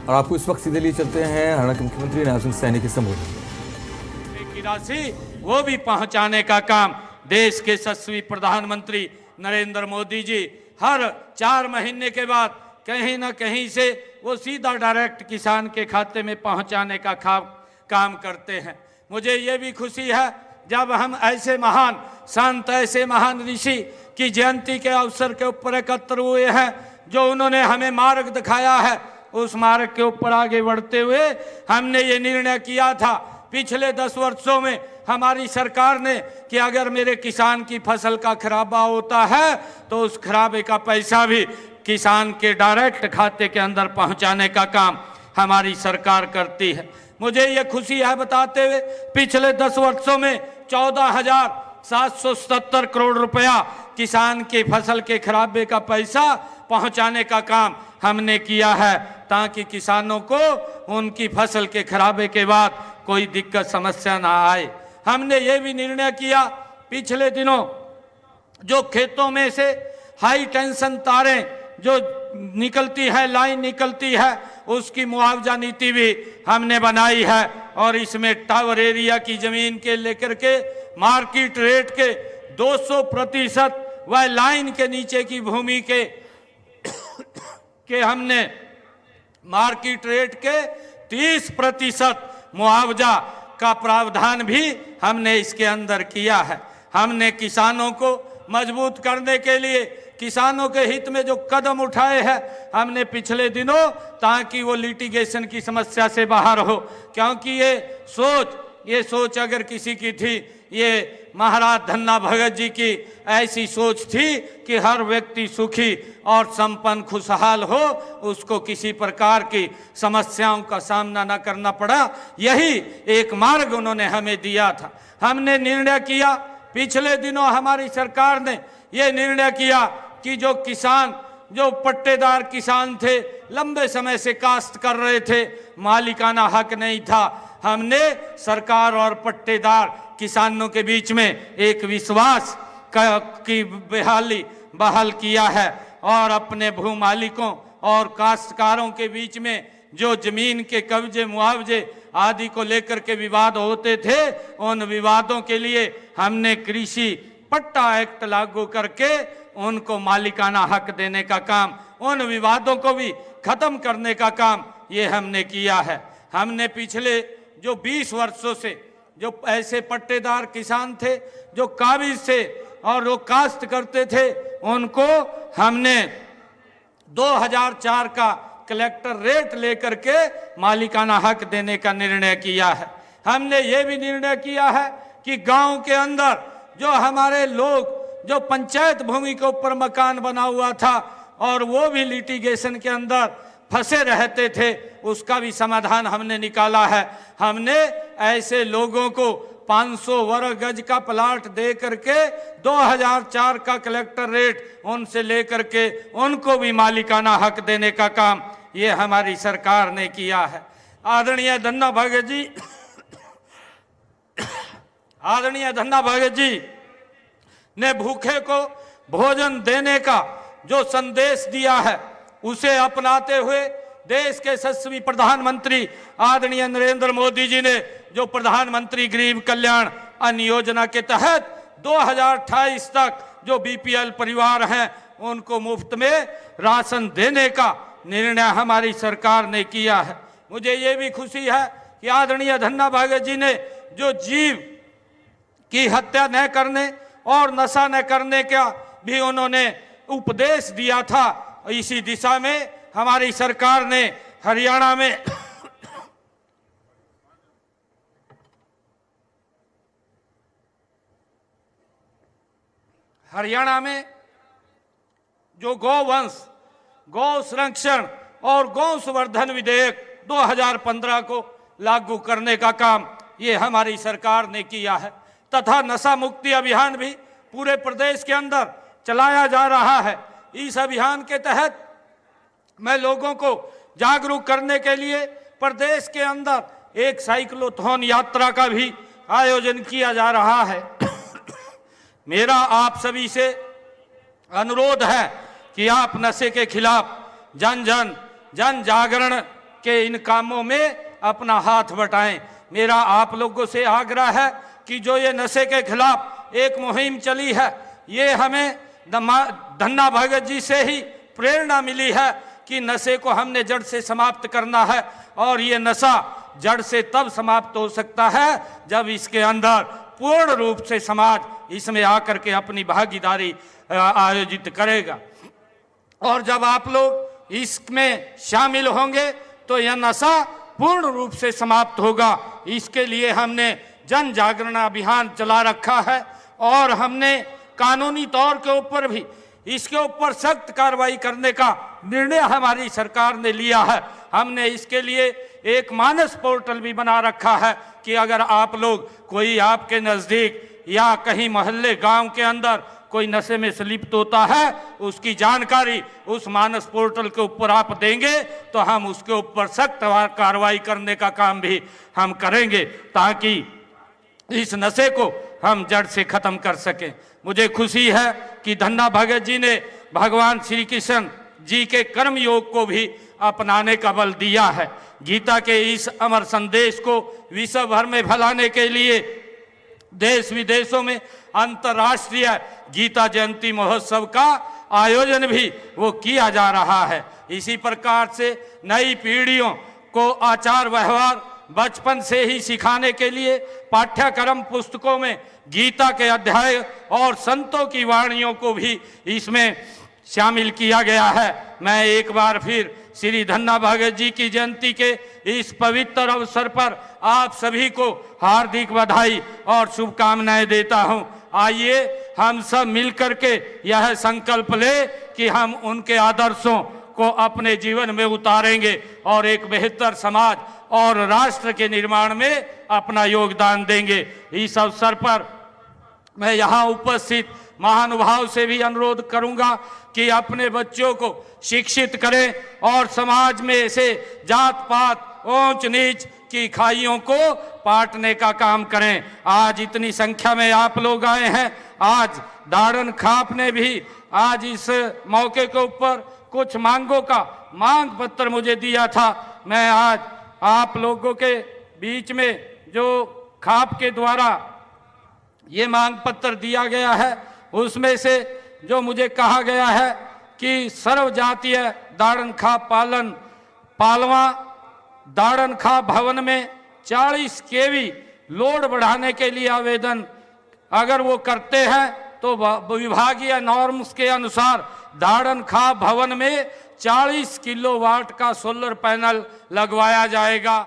और आपको इस वक्त सीधे लिए चलते हैं हरियाणा के मुख्यमंत्री नवजोत सिंह सैनी के संबोधन की राशि वो भी पहुंचाने का काम देश के यशस्वी प्रधानमंत्री नरेंद्र मोदी जी हर 4 महीने के बाद कहीं ना कहीं से वो सीधा डायरेक्ट किसान के खाते में पहुंचाने का काम करते हैं। मुझे ये भी खुशी है जब हम ऐसे महान संत, ऐसे महान ऋषि की जयंती के अवसर के ऊपर एकत्र हुए हैं, जो उन्होंने हमें मार्ग दिखाया है, उस मार्ग के ऊपर आगे बढ़ते हुए हमने ये निर्णय किया था पिछले 10 वर्षों में हमारी सरकार ने कि अगर मेरे किसान की फसल का खराबा होता है तो उस खराबे का पैसा भी किसान के डायरेक्ट खाते के अंदर पहुंचाने का काम हमारी सरकार करती है। मुझे ये खुशी है बताते हुए पिछले 10 वर्षों में 14,777 करोड़ रुपया किसान के फसल के खराबे का पैसा पहुंचाने का काम हमने किया है, ताकि किसानों को उनकी फसल के खराबे के बाद कोई दिक्कत समस्या ना आए। हमने ये भी निर्णय किया पिछले दिनों जो खेतों में से हाई टेंशन तारें जो निकलती है, लाइन निकलती है, उसकी मुआवजा नीति भी हमने बनाई है और इसमें टावर एरिया की जमीन के लेकर के मार्केट रेट के 200% व लाइन के नीचे की भूमि के हमने मार्केट रेट के 30% मुआवजा का प्रावधान भी हमने इसके अंदर किया है। हमने किसानों को मजबूत करने के लिए किसानों के हित में जो कदम उठाए हैं हमने पिछले दिनों, ताकि वो लिटिगेशन की समस्या से बाहर हो, क्योंकि ये सोच अगर किसी की थी, ये महाराज धन्ना भगत जी की ऐसी सोच थी कि हर व्यक्ति सुखी और संपन्न खुशहाल हो, उसको किसी प्रकार की समस्याओं का सामना न करना पड़ा। यही एक मार्ग उन्होंने हमें दिया था। हमने निर्णय किया पिछले दिनों हमारी सरकार ने ये निर्णय किया कि जो किसान, जो पट्टेदार किसान थे, लंबे समय से काश्त कर रहे थे, मालिकाना हक नहीं था, हमने सरकार और पट्टेदार किसानों के बीच में एक विश्वास की बहाल किया है और अपने भू मालिकों और काश्तकारों के बीच में जो जमीन के कब्जे, मुआवजे आदि को लेकर के विवाद होते थे, उन विवादों के लिए हमने कृषि पट्टा एक्ट लागू करके उनको मालिकाना हक देने का काम, उन विवादों को भी खत्म करने का काम ये हमने किया है। हमने पिछले जो 20 वर्षों से जो ऐसे पट्टेदार किसान थे जो काबिज थे और वो काश्त करते थे, उनको हमने 2004 का कलेक्टर रेट लेकर के मालिकाना हक देने का निर्णय किया है। हमने ये भी निर्णय किया है कि गांव के अंदर जो हमारे लोग जो पंचायत भूमि के ऊपर मकान बना हुआ था और वो भी लिटिगेशन के अंदर फंसे रहते थे, उसका भी समाधान हमने निकाला है। हमने ऐसे लोगों को 500 वर्ग गज का प्लाट दे करके 2004 का कलेक्टर रेट उनसे लेकर के उनको भी मालिकाना हक देने का काम ये हमारी सरकार ने किया है। आदरणीय धन्ना भगत जी आदरणीय धन्ना भगत जी ने भूखे को भोजन देने का जो संदेश दिया है, उसे अपनाते हुए देश के यशस्वी प्रधानमंत्री आदरणीय नरेंद्र मोदी जी ने जो प्रधानमंत्री गरीब कल्याण अन्न योजना के तहत 2028 तक जो बीपीएल परिवार हैं उनको मुफ्त में राशन देने का निर्णय हमारी सरकार ने किया है। मुझे ये भी खुशी है कि आदरणीय धन्ना भगत जी ने जो जीव की हत्या न करने और नशा न करने का भी उन्होंने उपदेश दिया था, इसी दिशा में हमारी सरकार ने हरियाणा में जो गौवंश, गौ संरक्षण और गौ संवर्धन विधेयक 2015 को लागू करने का काम ये हमारी सरकार ने किया है, तथा नशा मुक्ति अभियान भी पूरे प्रदेश के अंदर चलाया जा रहा है। इस अभियान के तहत मैं लोगों को जागरूक करने के लिए प्रदेश के अंदर एक साइक्लोथॉन यात्रा का भी आयोजन किया जा रहा है। मेरा आप सभी से अनुरोध है कि आप नशे के खिलाफ जन जागरण के इन कामों में अपना हाथ बटाएं। मेरा आप लोगों से आग्रह है कि जो ये नशे के खिलाफ एक मुहिम चली है, ये हमें धन्ना भगत जी से ही प्रेरणा मिली है कि नशे को हमने जड़ से समाप्त करना है। और ये नशा जड़ से तब समाप्त हो सकता है जब इसके अंदर पूर्ण रूप से समाज इसमें आकर के अपनी भागीदारी आयोजित करेगा। और जब आप लोग इसमें शामिल होंगे तो यह नशा पूर्ण रूप से समाप्त होगा। इसके लिए हमने जन जागरण अभियान चला रखा है और हमने कानूनी तौर के ऊपर भी इसके ऊपर सख्त कार्रवाई करने का निर्णय हमारी सरकार ने लिया है। हमने इसके लिए एक मानस पोर्टल भी बना रखा है कि अगर आप लोग कोई आपके नज़दीक या कहीं मोहल्ले गांव के अंदर कोई नशे में लिप्त होता है, उसकी जानकारी उस मानस पोर्टल के ऊपर आप देंगे तो हम उसके ऊपर सख्त कार्रवाई करने का काम भी हम करेंगे ताकि इस नशे को हम जड़ से खत्म कर सकें। मुझे खुशी है कि धन्ना भगत जी ने भगवान श्री कृष्ण जी के कर्म योग को भी अपनाने का बल दिया है। गीता के इस अमर संदेश को विश्व भर में फैलाने के लिए देश विदेशों में अंतर्राष्ट्रीय गीता जयंती महोत्सव का आयोजन भी वो किया जा रहा है। इसी प्रकार से नई पीढ़ियों को आचार व्यवहार बचपन से ही सिखाने के लिए पाठ्यक्रम पुस्तकों में गीता के अध्याय और संतों की वाणियों को भी इसमें शामिल किया गया है। मैं एक बार फिर श्री धन्ना भगत जी की जयंती के इस पवित्र अवसर पर आप सभी को हार्दिक बधाई और शुभकामनाएं देता हूं। आइए हम सब मिलकर के यह संकल्प ले कि हम उनके आदर्शों को अपने जीवन में उतारेंगे और एक बेहतर समाज और राष्ट्र के निर्माण में अपना योगदान देंगे। इस अवसर पर मैं यहाँ उपस्थित महानुभाव से भी अनुरोध करूंगा कि अपने बच्चों को शिक्षित करें और समाज में से जात पात ऊंच नीच की खाइयों को पाटने का काम करें। आज इतनी संख्या में आप लोग आए हैं। आज दाड़न खाप ने भी आज इस मौके के ऊपर कुछ मांगों का मांग पत्र मुझे दिया था। मैं आज आप लोगों के बीच में जो खाप के द्वारा ये मांग पत्र दिया गया है उसमें से जो मुझे कहा गया है कि सर्व जातीय दाड़न खाप पालवा दाड़न खाप भवन में 40 केवी लोड बढ़ाने के लिए आवेदन अगर वो करते हैं तो विभागीय नॉर्म्स के अनुसार दाड़न खाप भवन में 40 किलोवाट का सोलर पैनल लगवाया जाएगा।